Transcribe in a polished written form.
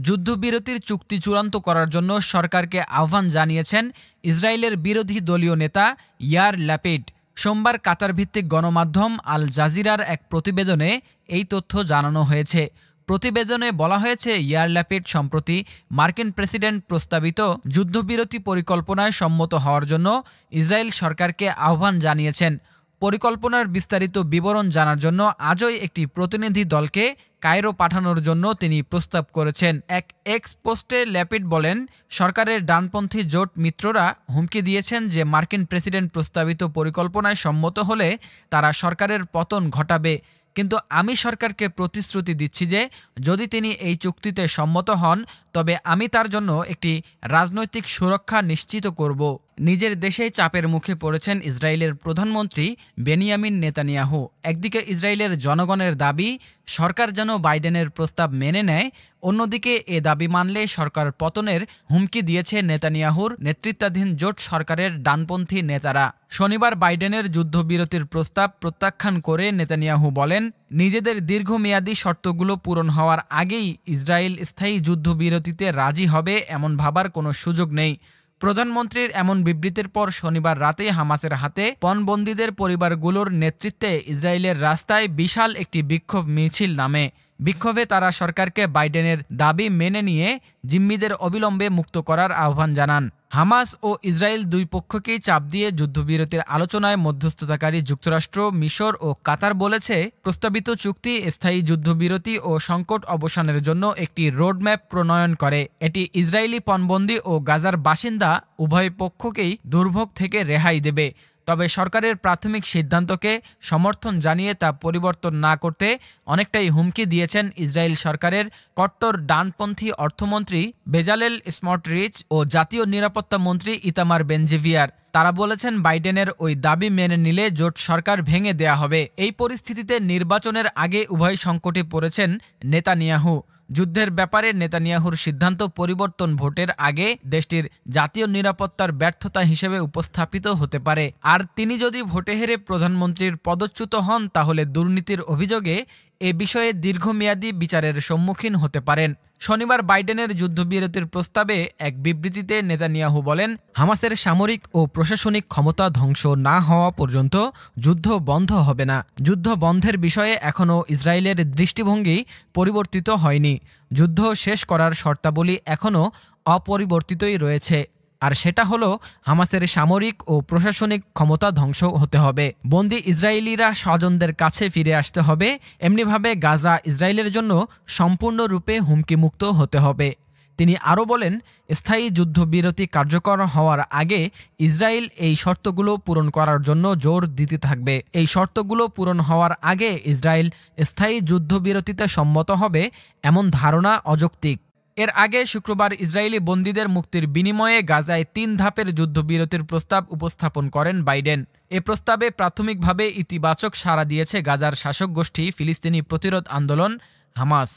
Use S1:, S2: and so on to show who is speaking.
S1: যুদ্ধবিরতির চুক্তি চূড়ান্ত করার জন্য সরকারকে আহ্বান জানিয়েছেন ইসরায়েলের বিরোধী দলীয় নেতা ইয়ার ল্যাপিড। সোমবার কাতার ভিত্তিক গণমাধ্যম আল জাজিরার এক প্রতিবেদনে এই তথ্য জানানো হয়েছে। প্রতিবেদনে বলা হয়েছে, ইয়ার ল্যাপিড সম্প্রতি মার্কিন প্রেসিডেন্ট প্রস্তাবিত যুদ্ধবিরতি পরিকল্পনায় সম্মত হওয়ার জন্য ইসরায়েল সরকারকে আহ্বান জানিয়েছেন। পরিকল্পনার বিস্তারিত বিবরণ জানার জন্য আজই একটি প্রতিনিধি দলকে কায়রো পাঠানোর জন্য তিনি প্রস্তাব করেছেন। এক এক্স পোস্টে ল্যাপিড বলেন, সরকারের ডানপন্থী জোট মিত্ররা হুমকি দিয়েছেন যে মার্কিন প্রেসিডেন্ট প্রস্তাবিত পরিকল্পনায় সম্মত হলে তারা সরকারের পতন ঘটাবে। কিন্তু আমি সরকারকে প্রতিশ্রুতি দিচ্ছি যে যদি তিনি এই চুক্তিতে সম্মত হন তবে আমি তার জন্য একটি রাজনৈতিক সুরক্ষা নিশ্চিত করব। নিজের দেশেই চাপের মুখে পড়েছেন ইসরায়েলের প্রধানমন্ত্রী বেনিয়ামিন নেতানিয়াহু। একদিকে ইসরায়েলের জনগণের দাবি সরকার যেন বাইডেনের প্রস্তাব মেনে নেয়, অন্যদিকে এ দাবি মানলে সরকার পতনের হুমকি দিয়েছে নেতানিয়াহুর নেতৃত্বাধীন জোট সরকারের ডানপন্থী নেতারা। শনিবার বাইডেনের যুদ্ধবিরতির প্রস্তাব প্রত্যাখ্যান করে নেতানিয়াহু বলেন, নিজেদের দীর্ঘমেয়াদী শর্তগুলো পূরণ হওয়ার আগেই ইসরায়েল স্থায়ী যুদ্ধবিরতিতে রাজি হবে এমন ভাবার কোনো সুযোগ নেই। প্রধানমন্ত্রীর এমন বিবৃতির পর শনিবার রাতে হামাসের হাতে পণবন্দীদের পরিবারগুলোর নেতৃত্বে ইসরায়েলের রাস্তায় বিশাল একটি বিক্ষোভ মিছিল নামে। বিক্ষোভে তারা সরকারকে বাইডেনের দাবি মেনে নিয়ে জিম্মিদের অবিলম্বে মুক্ত করার আহ্বান জানান। হামাস ও ইসরায়েল দুই পক্ষকেই চাপ দিয়ে যুদ্ধবিরতির আলোচনায় মধ্যস্থতাকারী যুক্তরাষ্ট্র, মিশর ও কাতার বলেছে, প্রস্তাবিত চুক্তি স্থায়ী যুদ্ধবিরতি ও সংকট অবসানের জন্য একটি রোডম্যাপ প্রণয়ন করে। এটি ইসরায়েলি পণবন্দী ও গাজার বাসিন্দা উভয় পক্ষকেই দুর্ভোগ থেকে রেহাই দেবে। তবে সরকারের প্রাথমিক সিদ্ধান্তকে সমর্থন জানিয়ে তা পরিবর্তন না করতে অনেকটাই হুমকি দিয়েছেন ইসরায়েল সরকারের কট্টর ডানপন্থী অর্থমন্ত্রী বেজালেল স্মোটরিচ ও জাতীয় নিরাপত্তা মন্ত্রী ইতামার বেনজিভিয়ার। তারা বলেছেন, বাইডেনের ওই দাবি মেনে নিলে জোট সরকার ভেঙে দেয়া হবে। এই পরিস্থিতিতে নির্বাচনের আগে উভয় সংকটে পড়েছেন নেতানিয়াহু। যুদ্ধের ব্যাপারে নেতানিয়াহুর সিদ্ধান্ত পরিবর্তন ভোটের আগে দেশটির জাতীয় নিরাপত্তার ব্যর্থতা হিসেবে উপস্থাপিত হতে পারে। আর তিনি যদি ভোটে হেরে প্রধানমন্ত্রীর পদচ্যুত হন তাহলে দুর্নীতির অভিযোগে এ বিষয়ে দীর্ঘমেয়াদী বিচারের সম্মুখীন হতে পারেন। শনিবার বাইডেনের যুদ্ধবিরতির প্রস্তাবে এক বিবৃতিতে নেতানিয়াহু বলেন, হামাসের সামরিক ও প্রশাসনিক ক্ষমতা ধ্বংস না হওয়া পর্যন্ত যুদ্ধ বন্ধ হবে না। যুদ্ধ বন্ধের বিষয়ে এখনও ইসরায়েলের দৃষ্টিভঙ্গি পরিবর্তিত হয়নি। যুদ্ধ শেষ করার শর্তাবলী এখনও অপরিবর্তিতই রয়েছে, আর সেটা হলো হামাসের সামরিক ও প্রশাসনিক ক্ষমতা ধ্বংস হতে হবে। বন্দী ইসরায়েলিরা স্বজনদের কাছে ফিরে আসতে হবে। এমনিভাবে গাজা ইসরায়েলের জন্য সম্পূর্ণরূপে হুমকিমুক্ত হতে হবে। তিনি আরও বলেন, স্থায়ী যুদ্ধবিরতি কার্যকর হওয়ার আগে ইসরায়েল এই শর্তগুলো পূরণ করার জন্য জোর দিতে থাকবে। এই শর্তগুলো পূরণ হওয়ার আগে ইসরায়েল স্থায়ী যুদ্ধবিরতিতে সম্মত হবে এমন ধারণা অযৌক্তিক। এর আগে শুক্রবার ইসরায়েলি বন্দীদের মুক্তির বিনিময়ে গাজায় ৩ ধাপের যুদ্ধবিরতির প্রস্তাব উপস্থাপন করেন বাইডেন। এ প্রস্তাবে প্রাথমিকভাবে ইতিবাচক সাড়া দিয়েছে গাজার শাসক গোষ্ঠী ফিলিস্তিনি প্রতিরোধ আন্দোলন হামাস।